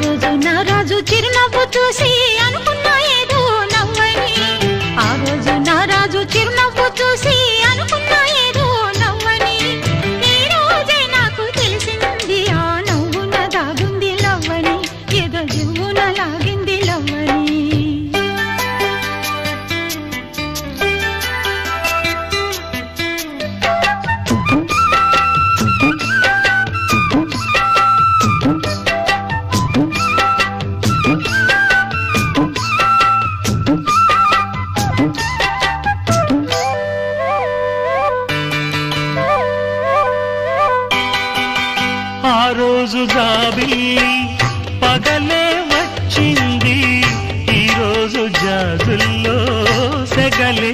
రోజు నా రాజు చిరునవ్వు చూసి అనుకున్నా ఏదో నవ్వని ఆ రోజు నా రాజు చిరునవ్వు చూసి అనుకున్నా ఏదో నవ్వని ఈ రోజే నాకు తెలిసింది ఆ నవ్వున దాగుంది లవ్వని ఏదో జివ్వున లాగింది లవ్వని ఆ రోజు జాబిల్లి పగలే వచ్చింది ఈ రోజు జాజుల్లో సెగలే